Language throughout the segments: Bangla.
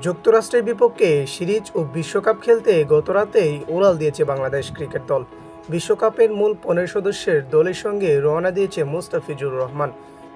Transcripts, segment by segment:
যুক্তরাষ্ট্রের বিপক্ষে সিরিজ ও বিশ্বকাপ খেলতে গতরাতেই উড়াল দিয়েছে বাংলাদেশ ক্রিকেট দল। বিশ্বকাপের মূল 15 সদস্যের দলের সঙ্গে রওনা দিয়েছে মুস্তাফিজুর রহমান।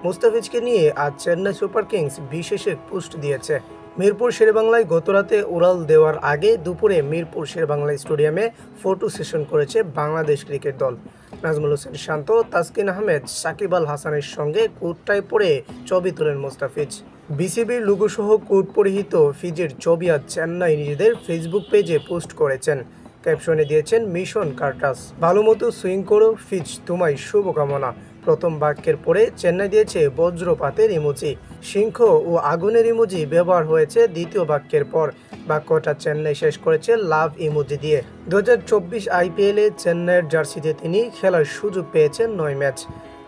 মুস্তাফিজকে নিয়ে আজ চেন্নাই সুপার কিংস বিশেষ এক পোস্ট দিয়েছে। মিরপুর শেরেবাংলায় গতরাতে উড়াল দেওয়ার আগে দুপুরে মিরপুর শেরেবাংলা স্টেডিয়ামে ফটো সেশন করেছে বাংলাদেশ ক্রিকেট দল। নাজমুল হোসেন শান্ত, তাসকিন আহমেদ, সাকিব আল হাসানের সঙ্গে কোটটায় পরে ছবি তোলেন মুস্তাফিজ। বিসিবির লোগোসহ কোট পরিহিত ফিজের ছবি আজ চেন্নাই নিজেদের ফেসবুক পেজে পোস্ট করেছেন। ক্যাপশনে দিয়েছেন মিশন কার্টাস, ভালো মতো সুইং করো ফিজ, তোমায় শুভকামনা। প্রথম বাক্যের পরে চেন্নাই দিয়েছে বজ্রপাতের ইমোজি, সিংহ ও আগুনের ইমোজি ব্যবহার হয়েছে দ্বিতীয় বাক্যের পর। বাক্যটা চেন্নাই শেষ করেছে লাভ ইমোজি দিয়ে। 2024 আইপিএলে চেন্নাইয়ের জার্সিতে তিনি খেলার সুযোগ পেয়েছেন 9 ম্যাচ,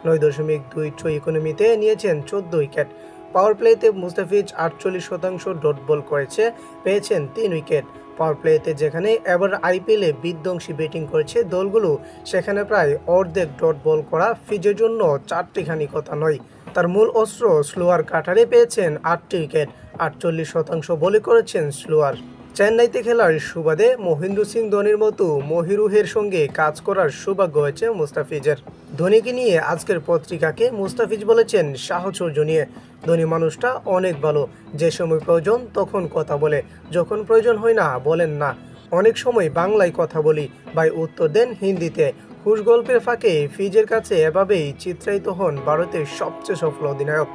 9.26 ইকোনমিতে নিয়েছেন 14 উইকেট। পাওয়ার প্লেতে মুস্তাফিজ 48% ডট বল করেছে, পেয়েছেন 3 উইকেট। পাওয়ার প্লেতে যেখানে এবার আইপিএলে বিধ্বংসী ব্যাটিং করেছে দলগুলো, সেখানে প্রায় অর্ধেক ডট বল করা ফিজের জন্য চারটিখানি কথা নয়। তার মূল অস্ত্র স্লোয়ার কাটারে পেয়েছেন 8টি উইকেট, 48% বলে করেছেন স্লোয়ার। চেন্নাইতে খেলার সুবাদে মহেন্দ্র সিং ধোনির মতো মহিরুহের সঙ্গে কাজ করার সৌভাগ্য হয়েছে মুস্তাফিজের। ধোনিকে নিয়ে আজকের পত্রিকাকে মুস্তাফিজ বলেছেন সাহচর্য নিয়ে, ধোনি মানুষটা অনেক ভালো, যে সময় প্রয়োজন তখন কথা বলে, যখন প্রয়োজন হয় না বলেন না। অনেক সময় বাংলায় কথা বলি, ভাই উত্তর দেন হিন্দিতে। হুশ গল্পের ফাঁকে ফিজের কাছে এভাবেই চিত্রায়িত হন ভারতের সবচেয়ে সফল অধিনায়ক।